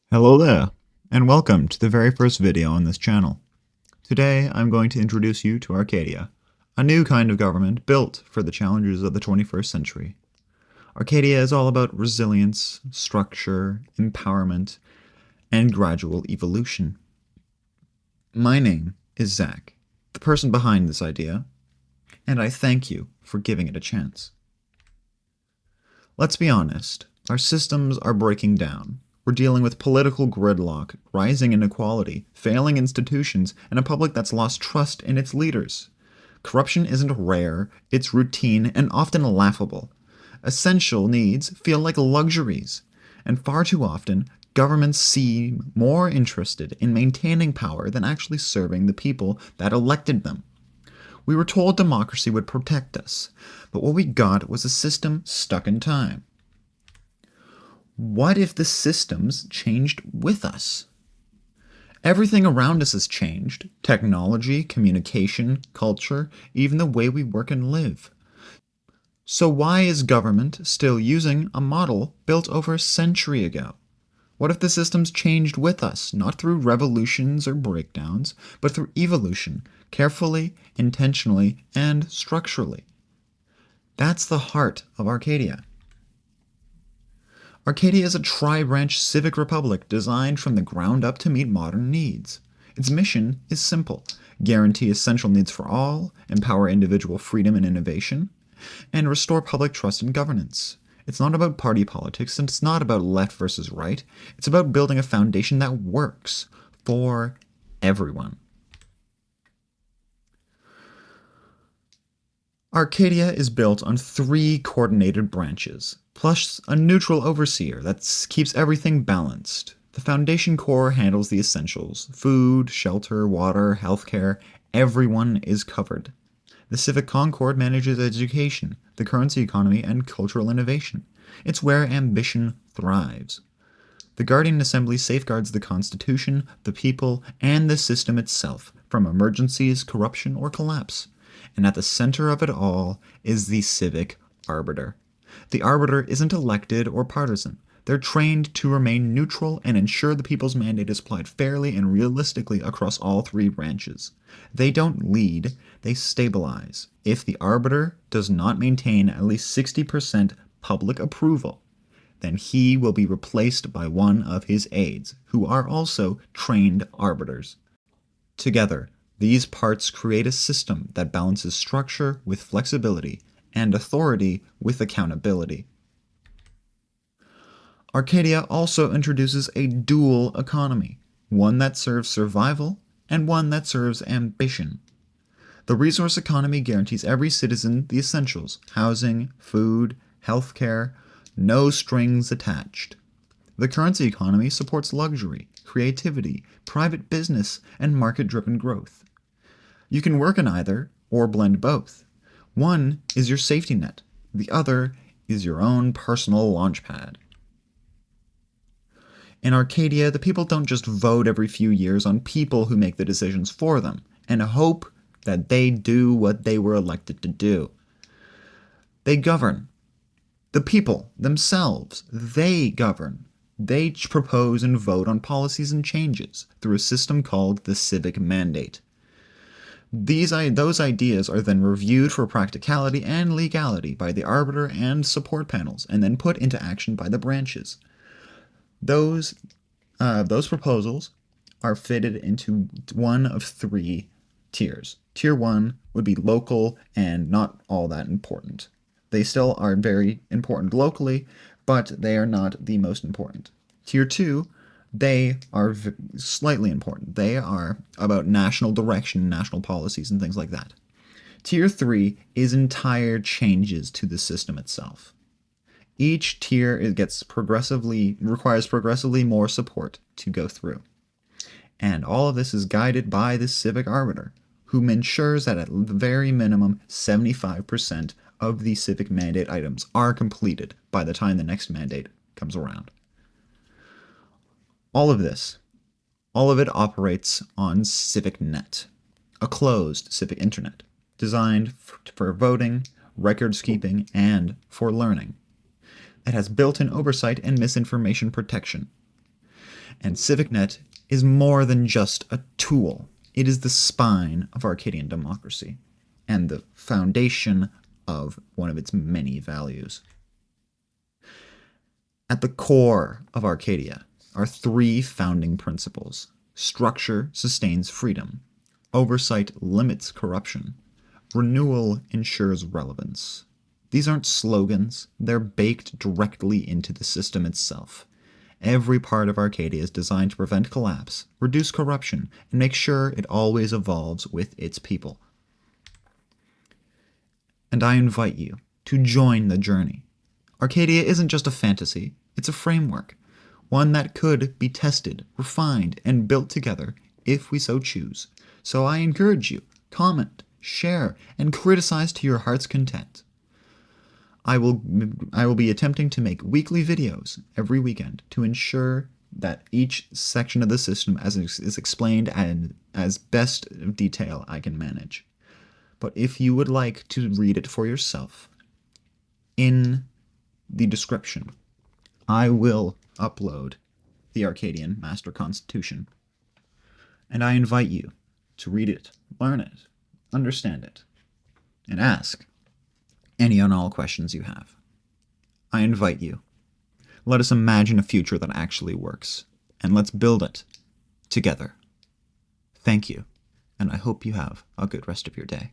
Hello there, and welcome to the very first video on this channel. Today I'm going to introduce you to Arcadia, a new kind of government built for the challenges of the 21st century. Arcadia is all about resilience, structure, empowerment, and gradual evolution. My name is Zach, the person behind this idea, and I thank you for giving it a chance. Let's be honest, our systems are breaking down. We're dealing with political gridlock, rising inequality, failing institutions, and a public that's lost trust in its leaders. Corruption isn't rare, it's routine and often laughable. Essential needs feel like luxuries, and far too often, governments seem more interested in maintaining power than actually serving the people that elected them. We were told democracy would protect us, but what we got was a system stuck in time. What if the systems changed with us? Everything around us has changed. Technology, communication, culture, even the way we work and live. So why is government still using a model built over a century ago? What if the systems changed with us, not through revolutions or breakdowns, but through evolution, carefully, intentionally, and structurally? That's the heart of Arcadia. Arcadia is a tri-branch civic republic designed from the ground up to meet modern needs. Its mission is simple: guarantee essential needs for all, empower individual freedom and innovation, and restore public trust in governance. It's not about party politics, and it's not about left versus right. It's about building a foundation that works for everyone. Arcadia is built on 3 coordinated branches, plus a neutral overseer that keeps everything balanced. The foundation core handles the essentials: food, shelter, water, healthcare. Everyone is covered. The Civic Concord manages education, the currency economy, and cultural innovation. It's where ambition thrives. The Guardian Assembly safeguards the Constitution, the people, and the system itself from emergencies, corruption, or collapse. And at the center of it all is the Civic Arbiter. The Arbiter isn't elected or partisan. They're trained to remain neutral and ensure the people's mandate is applied fairly and realistically across all 3 branches. They don't lead, they stabilize. If the Arbiter does not maintain at least 60% public approval, then he will be replaced by one of his aides, who are also trained arbiters. Together, these parts create a system that balances structure with flexibility and authority with accountability. Arcadia also introduces a dual economy, one that serves survival and one that serves ambition. The resource economy guarantees every citizen the essentials: housing, food, healthcare, no strings attached. The currency economy supports luxury, creativity, private business, and market-driven growth. You can work in either, or blend both. One is your safety net, the other is your own personal launchpad. In Arcadia, the people don't just vote every few years on people who make the decisions for them, and hope that they do what they were elected to do. They govern. The people themselves, they govern. They propose and vote on policies and changes through a system called the Civic Mandate. Those ideas are then reviewed for practicality and legality by the Arbiter and support panels, and then put into action by the branches. Those proposals are fitted into one of 3 tiers. Tier 1 would be local and not all that important. They still are very important locally, but they are not the most important. Tier 2, they are slightly important. They are about national direction, national policies, and things like that. Tier 3 is entire changes to the system itself. Each tier requires progressively more support to go through. And all of this is guided by the Civic Arbiter, who ensures that at the very minimum 75% of the civic mandate items are completed by the time the next mandate comes around. All of it operates on CivicNet, a closed civic internet designed for voting, records keeping, and for learning. It has built-in oversight and misinformation protection. And CivicNet is more than just a tool. It is the spine of Arcadian democracy and the foundation of one of its many values. At the core of Arcadia are three founding principles. Structure sustains freedom. Oversight limits corruption. Renewal ensures relevance. These aren't slogans, they're baked directly into the system itself. Every part of Arcadia is designed to prevent collapse, reduce corruption, and make sure it always evolves with its people. And I invite you to join the journey. Arcadia isn't just a fantasy, it's a framework, one that could be tested, refined, and built together if we so choose. So I encourage you, comment, share, and criticize to your heart's content. I will be attempting to make weekly videos every weekend to ensure that each section of the system is explained and as best detail I can manage. But if you would like to read it for yourself, in the description, I will upload the Arcadian Master Constitution. And I invite you to read it, learn it, understand it, and ask any and all questions you have. I invite you. Let us imagine a future that actually works, and let's build it together. Thank you, and I hope you have a good rest of your day.